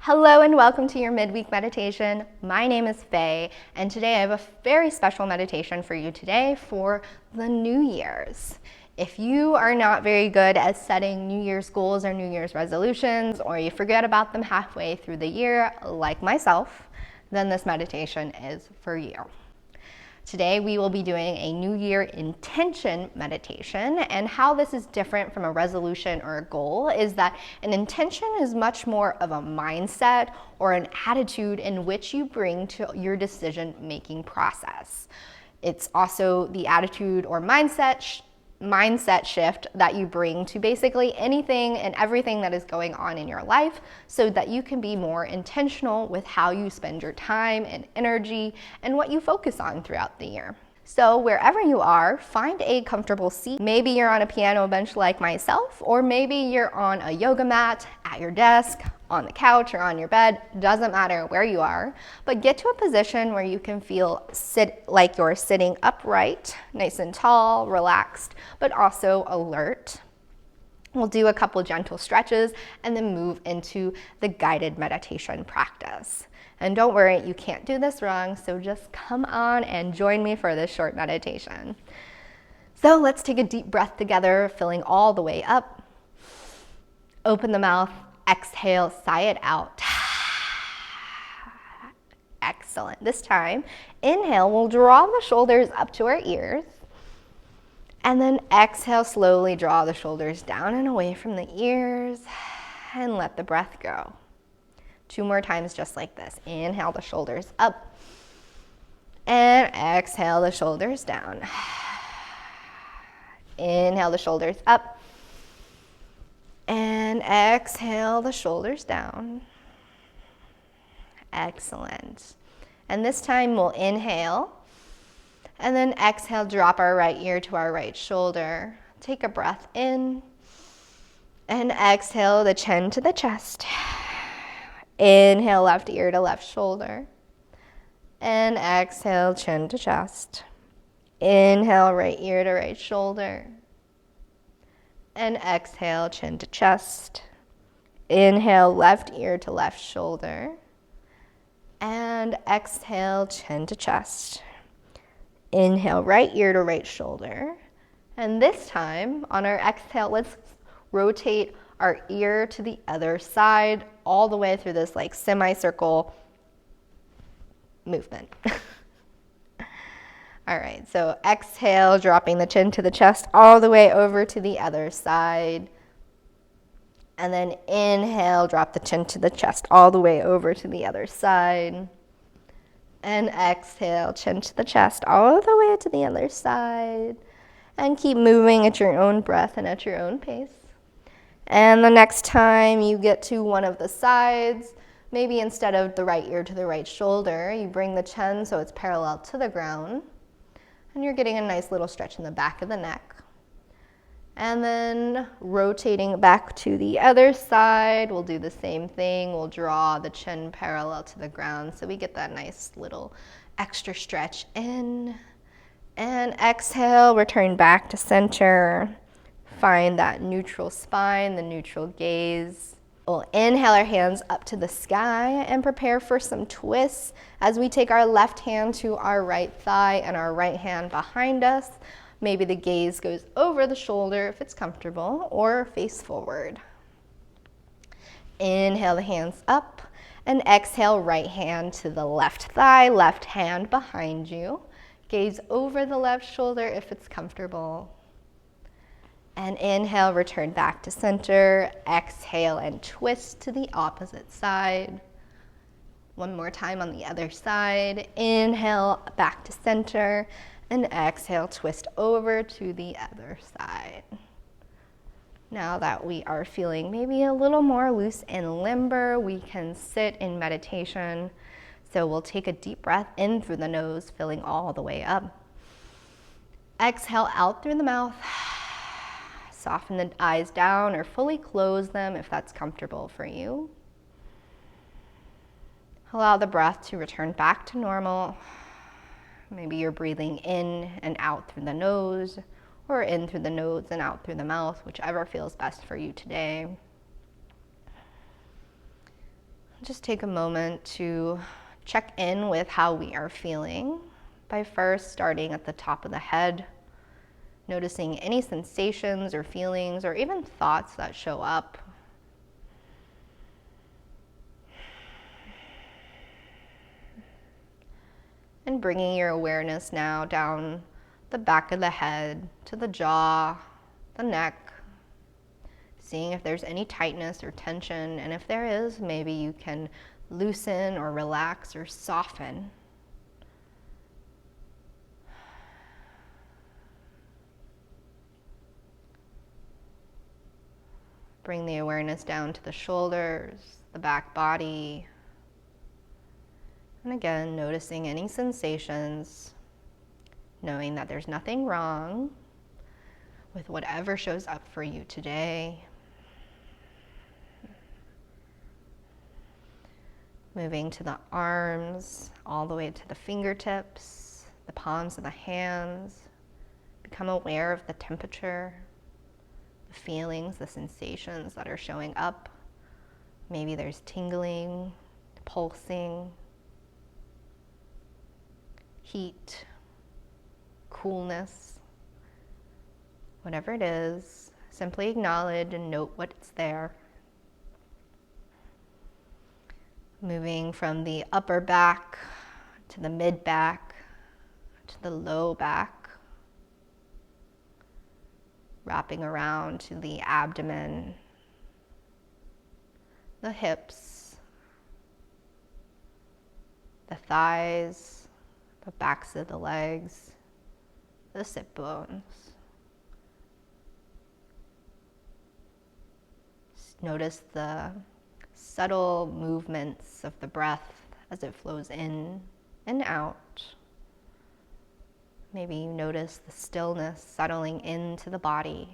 Hello and welcome to your midweek meditation. My name is Faye, and today I have a very special meditation for you today for the New Year's. If you are not very good at setting New Year's goals or New Year's resolutions, or you forget about them halfway through the year, like myself, then this meditation is for you. Today we will be doing a New Year intention meditation, and how this is different from a resolution or a goal is that an intention is much more of a mindset or an attitude in which you bring to your decision-making process. It's also the attitude or mindset shift that you bring to basically anything and everything that is going on in your life, so that you can be more intentional with how you spend your time and energy and what you focus on throughout the year. So wherever you are, find a comfortable seat. Maybe you're on a piano bench like myself, or maybe you're on a yoga mat, at your desk, on the couch, or on your bed. Doesn't matter where you are, but get to a position where you can feel like you're sitting upright, nice and tall, relaxed, but also alert. We'll do a couple gentle stretches and then move into the guided meditation practice. And don't worry, you can't do this wrong, so just come on and join me for this short meditation. So let's take a deep breath together, filling all the way up. Open the mouth, exhale, sigh it out. Excellent. This time, inhale, we'll draw the shoulders up to our ears. And then exhale, slowly draw the shoulders down and away from the ears, and let the breath go. 2 more times just like this. Inhale the shoulders up, and exhale the shoulders down. Inhale the shoulders up, and exhale the shoulders down. Excellent. And this time we'll inhale, and then exhale, drop our right ear to our right shoulder. Take a breath in, and exhale the chin to the chest. Inhale, left ear to left shoulder. And exhale, chin to chest. Inhale, right ear to right shoulder. And exhale, chin to chest. Inhale, left ear to left shoulder. And exhale, chin to chest. Inhale, right ear to right shoulder. And this time, on our exhale, let's rotate our ear to the other side, all the way through this like semicircle movement. All right, so exhale, dropping the chin to the chest, all the way over to the other side. And then inhale, drop the chin to the chest, all the way over to the other side. And exhale, chin to the chest, all the way to the other side. And keep moving at your own breath and at your own pace. And the next time you get to one of the sides, maybe instead of the right ear to the right shoulder, you bring the chin so it's parallel to the ground. And you're getting a nice little stretch in the back of the neck. And then rotating back to the other side, we'll do the same thing. We'll draw the chin parallel to the ground so we get that nice little extra stretch in. And exhale, return back to center. Find that neutral spine, the neutral gaze. We'll inhale our hands up to the sky and prepare for some twists as we take our left hand to our right thigh and our right hand behind us. Maybe the gaze goes over the shoulder if it's comfortable, or face forward. Inhale the hands up, and exhale right hand to the left thigh, left hand behind you. Gaze over the left shoulder if it's comfortable. And inhale, return back to center. Exhale and twist to the opposite side. One more time on the other side. Inhale, back to center. And exhale, twist over to the other side. Now that we are feeling maybe a little more loose and limber, we can sit in meditation. So we'll take a deep breath in through the nose, filling all the way up. Exhale out through the mouth. Soften the eyes down or fully close them if that's comfortable for you. Allow the breath to return back to normal. Maybe you're breathing in and out through the nose, or in through the nose and out through the mouth, whichever feels best for you today. Just take a moment to check in with how we are feeling by first starting at the top of the head, noticing any sensations or feelings or even thoughts that show up. And bringing your awareness now down the back of the head to the jaw, the neck, seeing if there's any tightness or tension, and if there is, maybe you can loosen or relax or soften. Bring the awareness down to the shoulders, the back body. And again, noticing any sensations, knowing that there's nothing wrong with whatever shows up for you today. Moving to the arms, all the way to the fingertips, the palms of the hands. Become aware of the temperature, the feelings, the sensations that are showing up. Maybe there's tingling, pulsing, heat, coolness. Whatever it is, simply acknowledge and note what's there. Moving from the upper back to the mid back to the low back. Wrapping around to the abdomen, the hips, the thighs, the backs of the legs, the sit bones. Notice the subtle movements of the breath as it flows in and out. Maybe you notice the stillness settling into the body.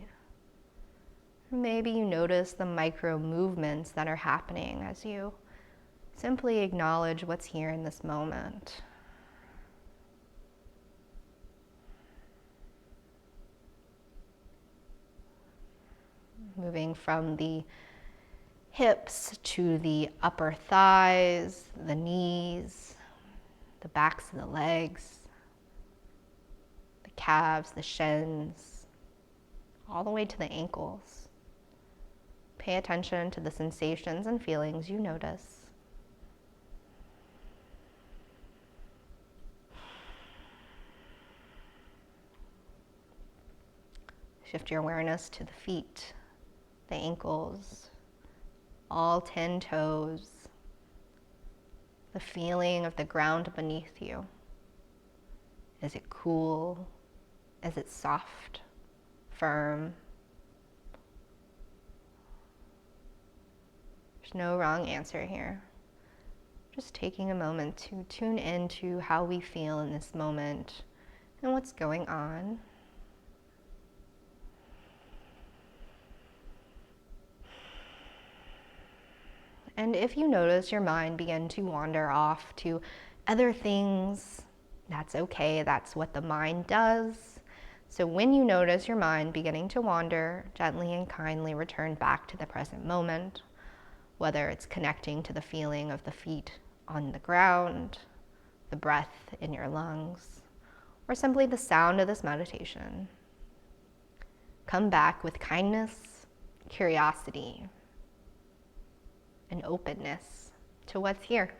Maybe you notice the micro movements that are happening as you simply acknowledge what's here in this moment. Moving from the hips to the upper thighs, the knees, the backs of the legs, the calves, the shins, all the way to the ankles. Pay attention to the sensations and feelings you notice. Shift your awareness to the feet, the ankles, all 10 toes, the feeling of the ground beneath you. Is it cool? Is it soft, firm? There's no wrong answer here. Just taking a moment to tune into how we feel in this moment and what's going on. And if you notice your mind begin to wander off to other things, that's okay. That's what the mind does. So when you notice your mind beginning to wander, gently and kindly return back to the present moment, whether it's connecting to the feeling of the feet on the ground, the breath in your lungs, or simply the sound of this meditation. Come back with kindness, curiosity, and openness to what's here.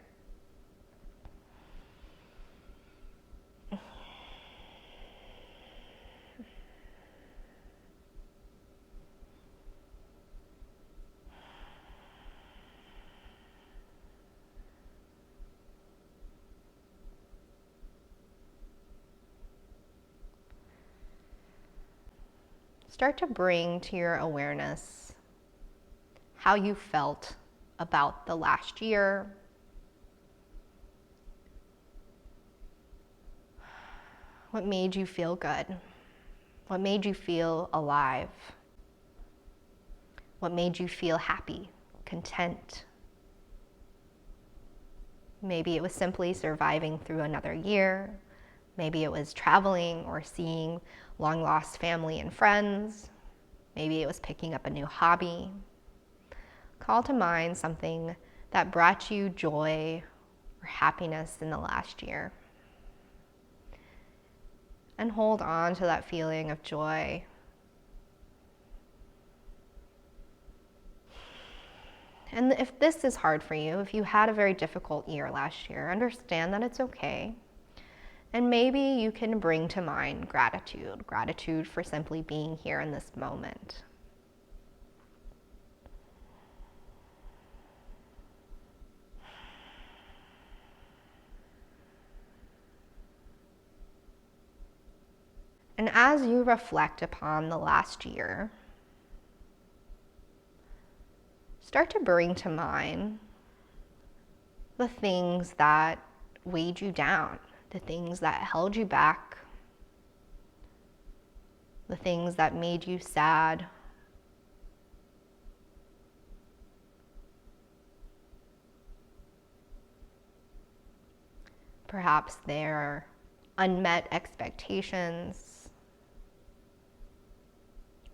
Start to bring to your awareness how you felt about the last year. What made you feel good? What made you feel alive? What made you feel happy, content? Maybe it was simply surviving through another year. Maybe it was traveling or seeing long-lost family and friends. Maybe it was picking up a new hobby. Call to mind something that brought you joy or happiness in the last year. And hold on to that feeling of joy. And if this is hard for you, if you had a very difficult year last year, understand that it's okay. And maybe you can bring to mind gratitude for simply being here in this moment. And as you reflect upon the last year, start to bring to mind the things that weighed you down, the things that held you back, the things that made you sad. Perhaps they're unmet expectations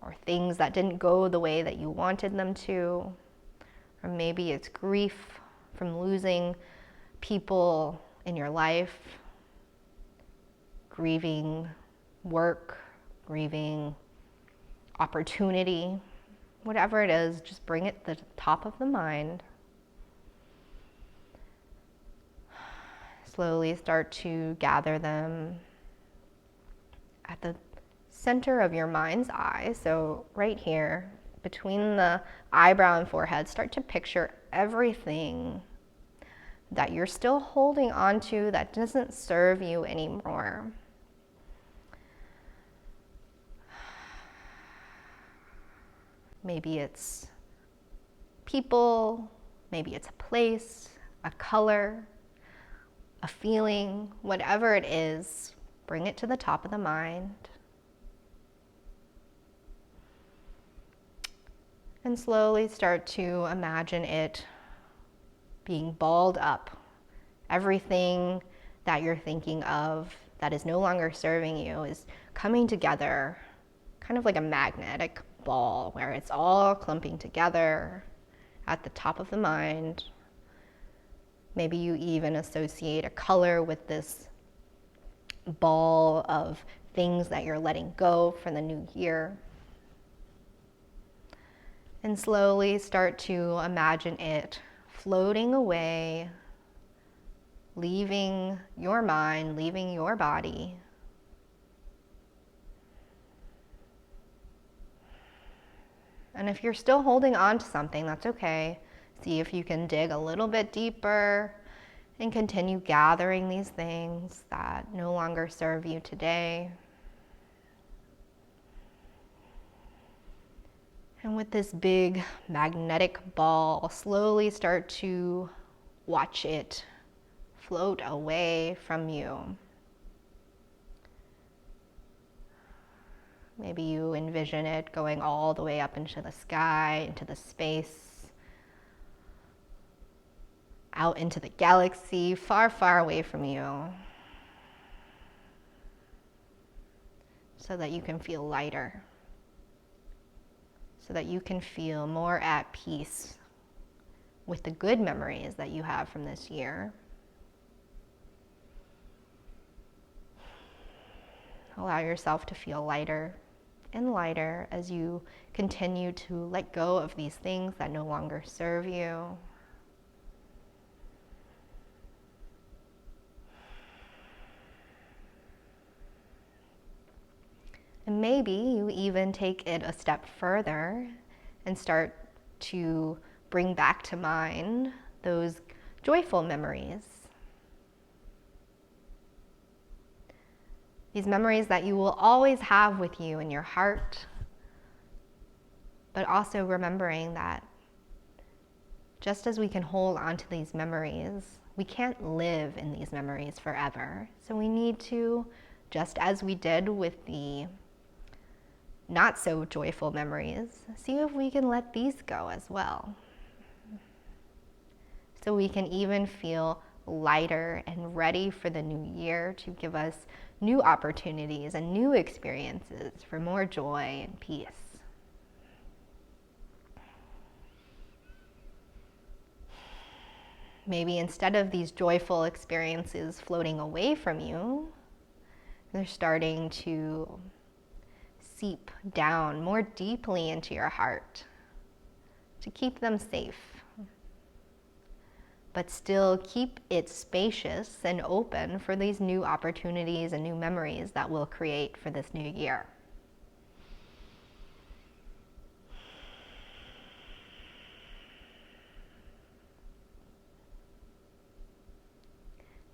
or things that didn't go the way that you wanted them to. Or maybe it's grief from losing people in your life, grieving work, grieving opportunity. Whatever it is, just bring it to the top of the mind. Slowly start to gather them at the center of your mind's eye. So right here, between the eyebrow and forehead, start to picture everything that you're still holding on to that doesn't serve you anymore. Maybe it's people, maybe it's a place, a color, a feeling, whatever it is, bring it to the top of the mind. And slowly start to imagine it being balled up. Everything that you're thinking of that is no longer serving you is coming together, kind of like a magnetic ball where it's all clumping together at the top of the mind. Maybe you even associate a color with this ball of things that you're letting go for the new year. And slowly start to imagine it floating away, leaving your mind, leaving your body. And if you're still holding on to something, that's okay. See if you can dig a little bit deeper and continue gathering these things that no longer serve you today. And with this big magnetic ball, slowly start to watch it float away from you. Maybe you envision it going all the way up into the sky, into the space, out into the galaxy, far, far away from you, so that you can feel lighter, so that you can feel more at peace with the good memories that you have from this year. Allow yourself to feel lighter and lighter as you continue to let go of these things that no longer serve you. And maybe you even take it a step further and start to bring back to mind those joyful memories. These memories that you will always have with you in your heart, but also remembering that just as we can hold on to these memories, we can't live in these memories forever. So we need to, just as we did with the not so joyful memories, see if we can let these go as well. So we can even feel lighter and ready for the new year to give us new opportunities and new experiences for more joy and peace. Maybe instead of these joyful experiences floating away from you, they're starting to seep down more deeply into your heart to keep them safe, but still keep it spacious and open for these new opportunities and new memories that we'll create for this new year.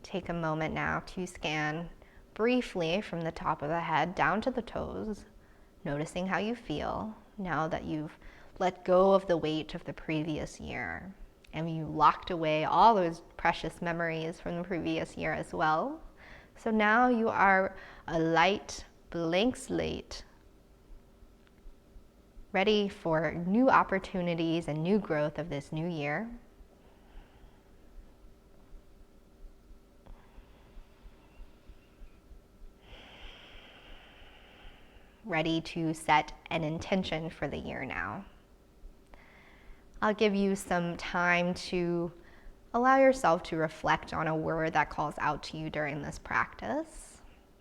Take a moment now to scan briefly from the top of the head down to the toes, noticing how you feel now that you've let go of the weight of the previous year and you locked away all those precious memories from the previous year as well. So now you are a light, blank slate, ready for new opportunities and new growth of this new year. Ready to set an intention for the year now. I'll give you some time to allow yourself to reflect on a word that calls out to you during this practice.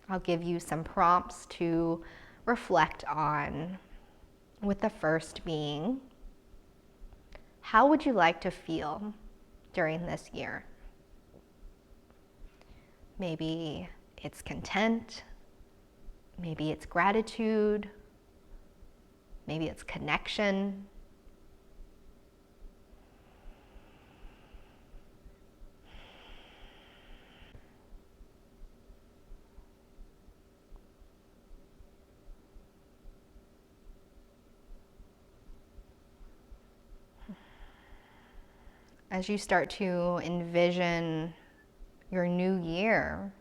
I'll give you some prompts to reflect on, with the first being, how would you like to feel during this year? Maybe it's content. Maybe it's gratitude, maybe it's connection. As you start to envision your new year,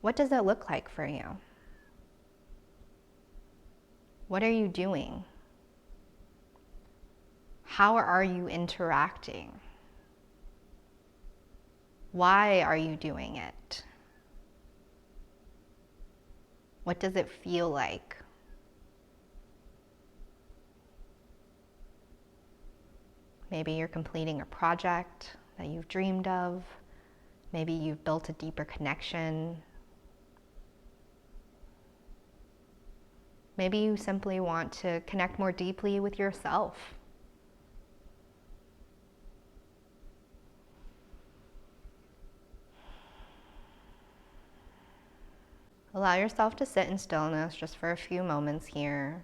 what does it look like for you? What are you doing? How are you interacting? Why are you doing it? What does it feel like? Maybe you're completing a project that you've dreamed of. Maybe you've built a deeper connection. Maybe you simply want to connect more deeply with yourself. Allow yourself to sit in stillness just for a few moments here,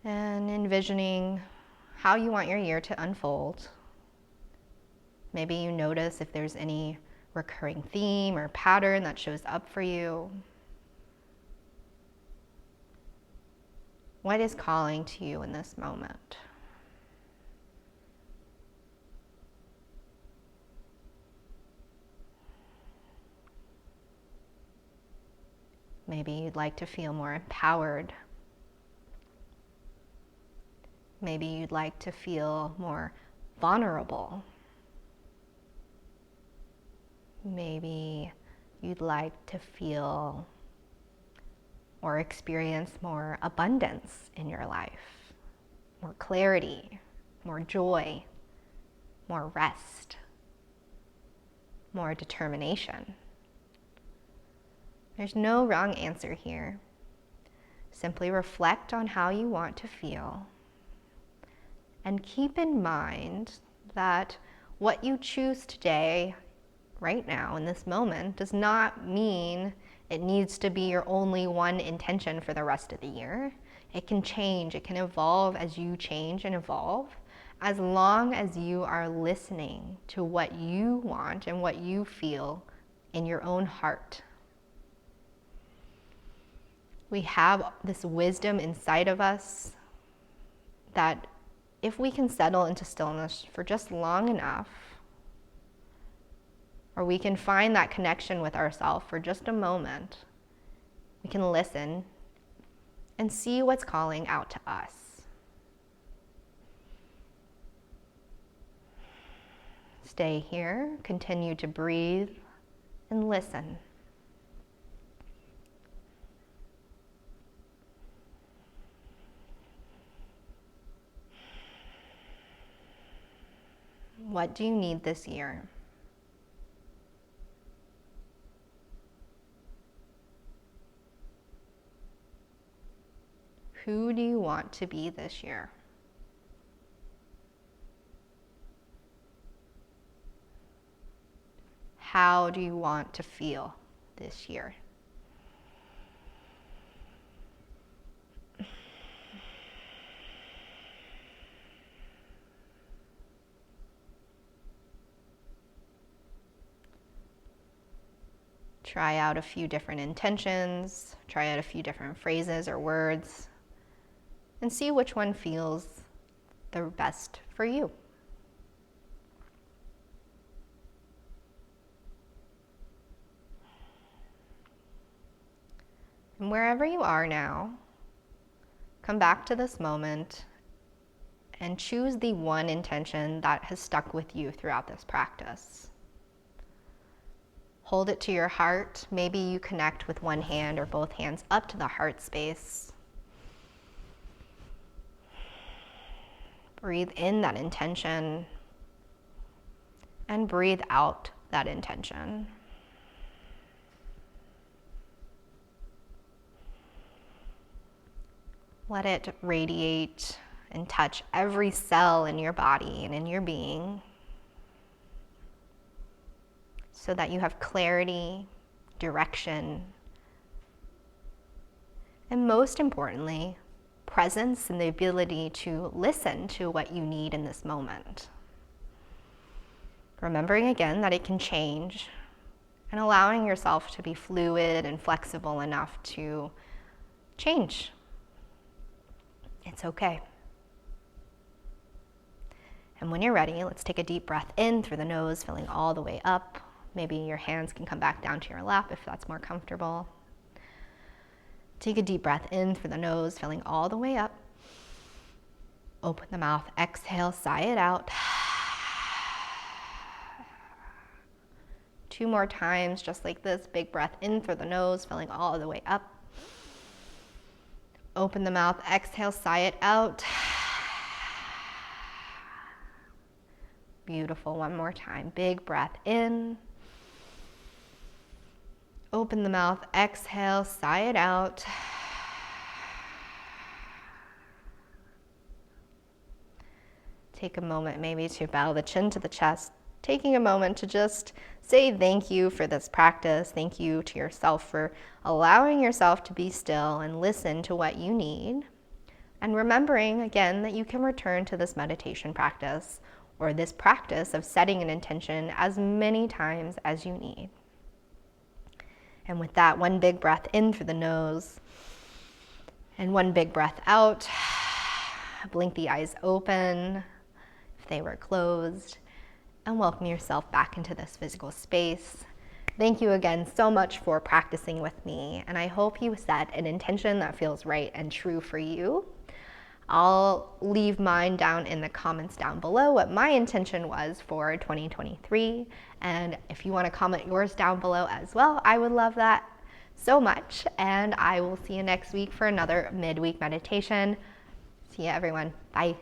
and envisioning how you want your year to unfold. Maybe you notice if there's any recurring theme or pattern that shows up for you. What is calling to you in this moment? Maybe you'd like to feel more empowered. Maybe you'd like to feel more vulnerable. Maybe you'd like to feel or experience more abundance in your life, more clarity, more joy, more rest, more determination. There's no wrong answer here. Simply reflect on how you want to feel and keep in mind that what you choose today, right now, in this moment, does not mean it needs to be your only one intention for the rest of the year. It can change, it can evolve as you change and evolve, as long as you are listening to what you want and what you feel in your own heart. We have this wisdom inside of us that if we can settle into stillness for just long enough, or we can find that connection with ourselves for just a moment, we can listen and see what's calling out to us. Stay here, continue to breathe and listen. What do you need this year? Who do you want to be this year? How do you want to feel this year? Try out a few different intentions, try out a few different phrases or words, and see which one feels the best for you. And wherever you are now, come back to this moment and choose the one intention that has stuck with you throughout this practice. Hold it to your heart. Maybe you connect with one hand or both hands up to the heart space. Breathe in that intention and breathe out that intention. Let it radiate and touch every cell in your body and in your being so that you have clarity, direction, and most importantly, presence and the ability to listen to what you need in this moment. Remembering again that it can change and allowing yourself to be fluid and flexible enough to change. It's okay. And when you're ready, let's take a deep breath in through the nose, filling all the way up. Maybe your hands can come back down to your lap if that's more comfortable. Take a deep breath in through the nose, filling all the way up. Open the mouth, exhale, sigh it out. 2 more times, just like this. Big breath in through the nose, filling all the way up. Open the mouth, exhale, sigh it out. Beautiful, 1 more time. Big breath in. Open the mouth, exhale, sigh it out. Take a moment maybe to bow the chin to the chest, taking a moment to just say thank you for this practice. Thank you to yourself for allowing yourself to be still and listen to what you need. And remembering again that you can return to this meditation practice or this practice of setting an intention as many times as you need. And with that, 1 big breath in through the nose and 1 big breath out. Blink the eyes open if they were closed, and welcome yourself back into this physical space. Thank you again so much for practicing with me, and I hope you set an intention that feels right and true for you. I'll leave mine down in the comments down below what my intention was for 2023, and if you want to comment yours down below as well, I would love that so much, and I will see you next week for another midweek meditation. See you everyone. Bye.